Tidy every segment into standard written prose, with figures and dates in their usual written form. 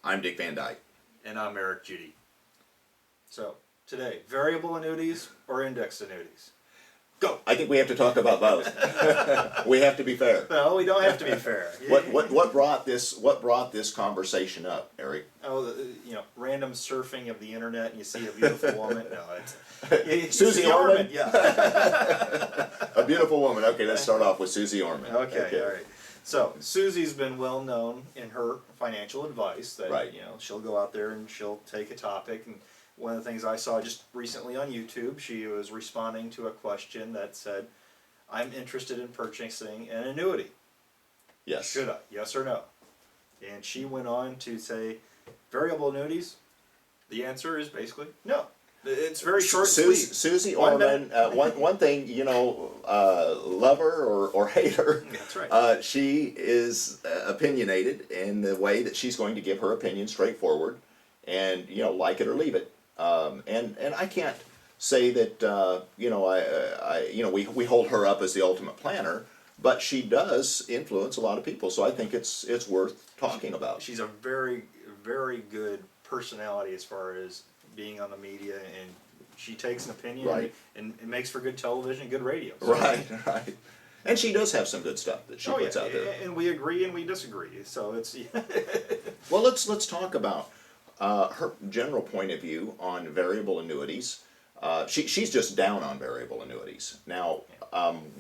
I'm Dick Van Dyke. And I'm Eric Judy. So, today, variable annuities or indexed annuities? Go! I think we have to talk about both. We have to be fair. No, we don't have to be fair. What brought this conversation up, Eric? Oh, random surfing of the internet and you see a beautiful woman. No, it's Susie Orman. Yeah. A beautiful woman. Okay, let's start off with Susie Orman. Okay, all right. So Susie's been well known in her financial advice that right. She'll go out there and she'll take a topic. And one of the things I saw just recently on YouTube, she was responding to a question that said, "I'm interested in purchasing an annuity. Yes. Should I? Yes or no?" And she went on to say, variable annuities. The answer is basically no. It's very short and sweet. Susie Orman, one thing, love her or hate her, that's right. she is opinionated in the way that she's going to give her opinion straightforward, and like it or leave it. And I can't say that we hold her up as the ultimate planner, but she does influence a lot of people. So I think it's worth talking about. She's a very, very good personality as far as being on the media, and she takes an opinion right. and it makes for good television, good radio. So. Right. And she does have some good stuff that she puts out there. And we agree and we disagree. So it's Well, let's talk about her general point of view on variable annuities. She's just down on variable annuities now.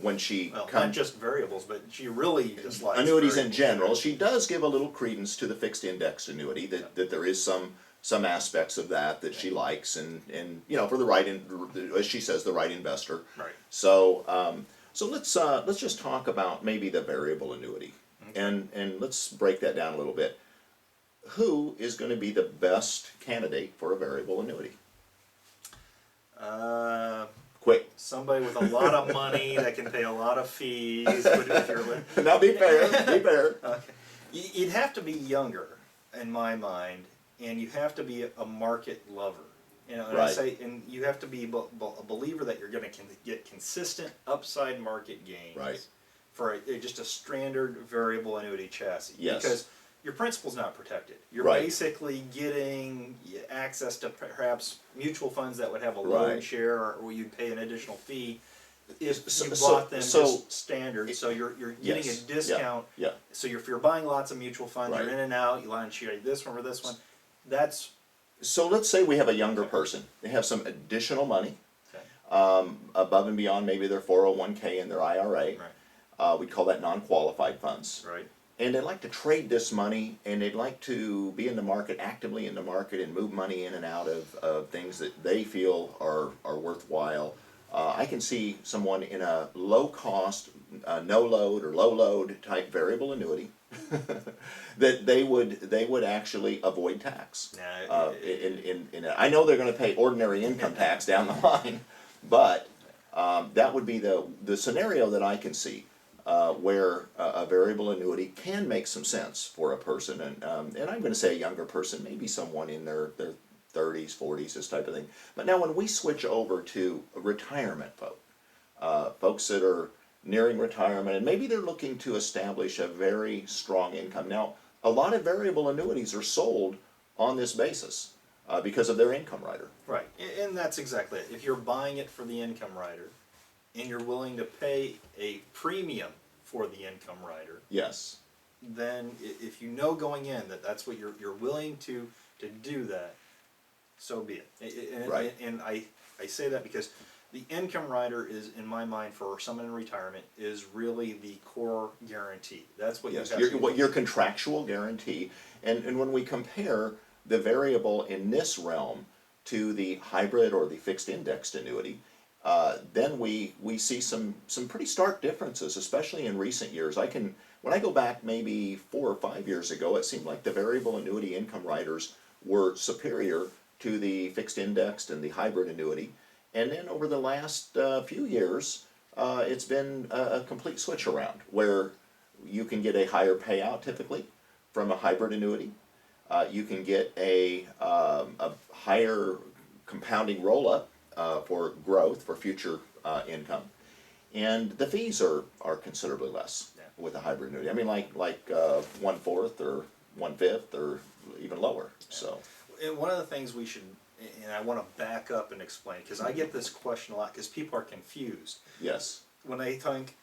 When she not just variables, but she really dislikes annuities in general. She does give a little credence to the fixed index annuity. That there is some aspects of that she likes, and for the right, as she says, the right investor. Right. So let's just talk about maybe the variable annuity, okay. and let's break that down a little bit. Who is going to be the best candidate for a variable annuity? Quick. Somebody with a lot of money that can pay a lot of fees. If you're now be fair. Be fair. Okay. You'd have to be younger, in my mind, and you have to be a market lover. And right. and you have to be a believer that you're going to get consistent upside market gains. Right. For just a standard variable annuity chassis. Yes. Because your principal's not protected. You're right. basically getting access to perhaps mutual funds that would have a loan right. share, or you'd pay an additional fee if you bought them just standard. So you're getting yes. a discount. Yeah. So if you're buying lots of mutual funds, right. you're in and out. You line share this one or this one. So let's say we have a younger person. They have some additional money, okay. Above and beyond maybe their 401k and their IRA. Right. We call that non-qualified funds. Right. And they'd like to trade this money, and they'd like to be in the market, actively in the market, and move money in and out of things that they feel are worthwhile. I can see someone in a low-cost, no-load or low-load type variable annuity that they would actually avoid tax. I know they're going to pay ordinary income tax down the line, but that would be the scenario that I can see. Where a variable annuity can make some sense for a person, and I'm going to say a younger person, maybe someone in their 30s, 40s, this type of thing. But now when we switch over to retirement folks that are nearing retirement, and maybe they're looking to establish a very strong income. Now, a lot of variable annuities are sold on this basis because of their income rider. Right, and that's exactly it. If you're buying it for the income rider, and you're willing to pay a premium for the income rider, yes, then if you know going in that that's what you're willing to do that, so be it. Right. And I say that because the income rider is, in my mind, for someone in retirement, is really the core guarantee. That's what yes, your contractual guarantee. And when we compare the variable in this realm to the hybrid or the fixed indexed annuity, then we see some pretty stark differences, especially in recent years. When I go back maybe 4 or 5 years ago, it seemed like the variable annuity income riders were superior to the fixed indexed and the hybrid annuity. And then over the last few years, it's been a complete switch around, where you can get a higher payout typically from a hybrid annuity. You can get a higher compounding roll-up for growth, for future income, and the fees are considerably less with a hybrid annuity. I mean, like 1/4 or 1/5 or even lower, so. And one of the things we should, and I want to back up and explain, because I get this question a lot, because people are confused. Yes, When they think,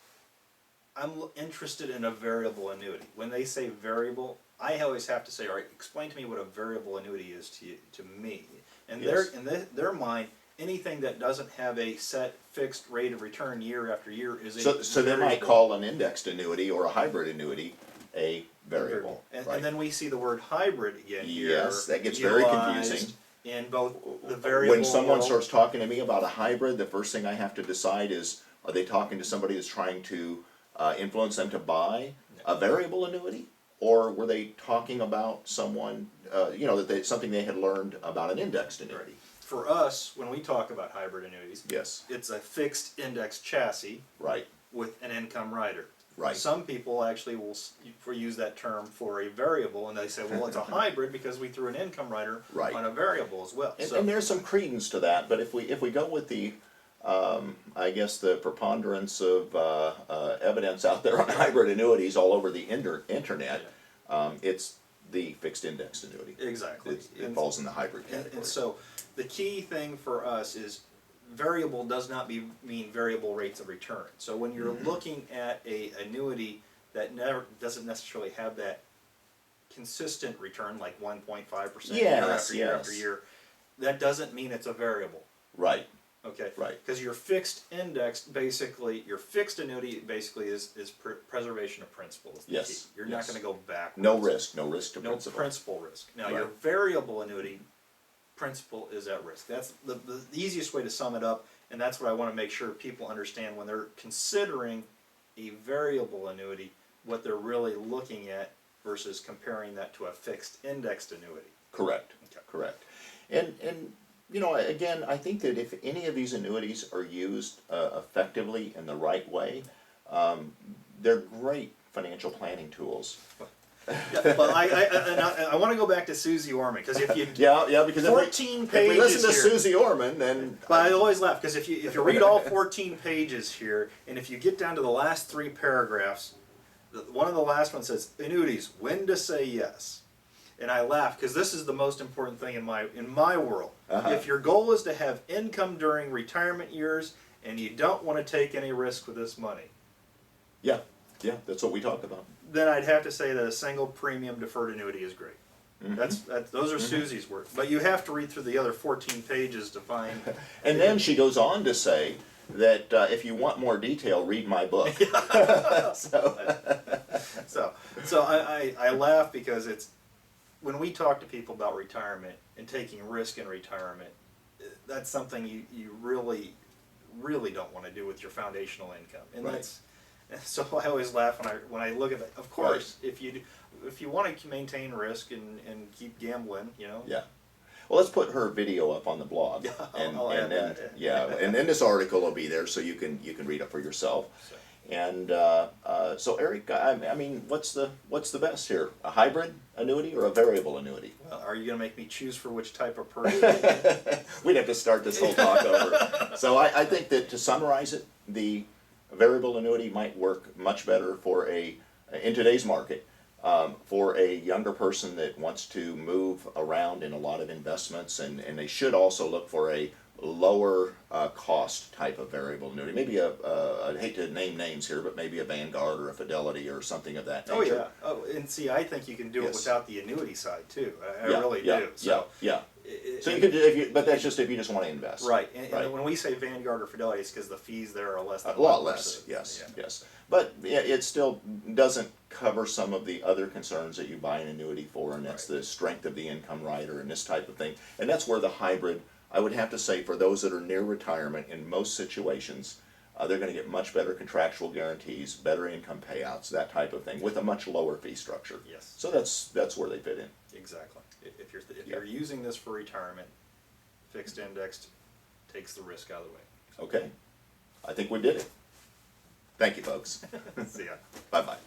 I'm interested in a variable annuity. When they say variable, I always have to say, all right, explain to me what a variable annuity is to you, to me. And Yes. their mind, anything that doesn't have a set fixed rate of return year after year is a so they might variable. call an indexed annuity or a hybrid annuity a variable, And, right? and then we see the word hybrid again here. Yes, that gets very utilized confusing. In both the variable When someone world. starts talking to me about a hybrid, the first thing I have to decide is, are they talking to somebody that's trying to influence them to buy a variable annuity? Or were they talking about someone, something they had learned about an indexed annuity? For us, when we talk about hybrid annuities, Yes, it's a fixed index chassis right, with an income rider. right. Some people actually will use that term for a variable, and they say, well, it's a hybrid because we threw an income rider Right. on a variable as well. And there's some credence to that, but if we go with the, I guess the preponderance of evidence out there on hybrid annuities all over the internet, it's the fixed indexed annuity. Exactly. It falls in the hybrid And category. so the key thing for us is variable does not mean variable rates of return. So when you're looking at a annuity that doesn't necessarily have that consistent return, like 1.5% year Yes, after year after yes. year, that doesn't mean it's a variable. Right, Okay. right. Because your fixed index, basically, your fixed annuity basically is preservation of principal. Is the Yes, key. You're yes. not going to go backwards. No risk to No principal. principal risk. Now Right. your variable annuity, principal is at risk. That's the easiest way to sum it up, and that's what I want to make sure people understand when they're considering a variable annuity, what they're really looking at versus comparing that to a fixed indexed annuity. Correct, Okay. correct. And again, I think that if any of these annuities are used effectively in the right way, they're great financial planning tools. Yeah, well, I want to go back to Susie Orman, because if you Yeah, because 14 if we listen to pages here. Susie Orman, then But I always laugh because if you read all 14 pages here, and if you get down to the last 3 paragraphs, one of the last ones says annuities, when to say yes, and I laugh because this is the most important thing in my world. If your goal is to have income during retirement years and you don't want to take any risk with this money, yeah, that's what we talked about. then I'd have to say that a single premium deferred annuity is great. Those are Susie's words. But you have to read through the other 14 pages to find. And then she goes on to say that if you want more detail, read my book. So I laugh because it's when we talk to people about retirement and taking risk in retirement, that's something you really don't want to do with your foundational income, and Right. so I always laugh when I look at that. Of course, if you want to maintain risk and keep gambling, Yeah. Well, let's put her video up on the blog, Yeah, and I'll add then that. and then this article will be there, so you can read it for yourself. So. And so, Eric, I mean, what's the best here? A hybrid annuity or a variable annuity? Well, are you going to make me choose for which type of person? We'd have to start this whole talk over. So I think that to summarize it, the variable annuity might work much better in today's market. For a younger person that wants to move around in a lot of investments, and they should also look for a lower cost type of variable annuity. Maybe I'd hate to name names here, but maybe a Vanguard or a Fidelity or something of that nature. Oh yeah. Oh, and see, I think you can do it Yes. without the annuity side too. I Yeah, really yeah, do. So yeah. it- So you could, but that's just if you just want to invest. right. And Right. when we say Vanguard or Fidelity, it's because the fees there are less than A lot 1%. less, yes, Yeah. yes. But it still doesn't cover some of the other concerns that you buy an annuity for, and that's Right. the strength of the income rider and this type of thing. And that's where the hybrid, I would have to say, for those that are near retirement, in most situations, they're going to get much better contractual guarantees, better income payouts, that type of thing, with a much lower fee structure. Yes. So that's where they fit in. Exactly. If Yeah. you're using this for retirement, fixed indexed takes the risk out of the way. Okay, I think we did it. Thank you, folks. See ya. Bye-bye.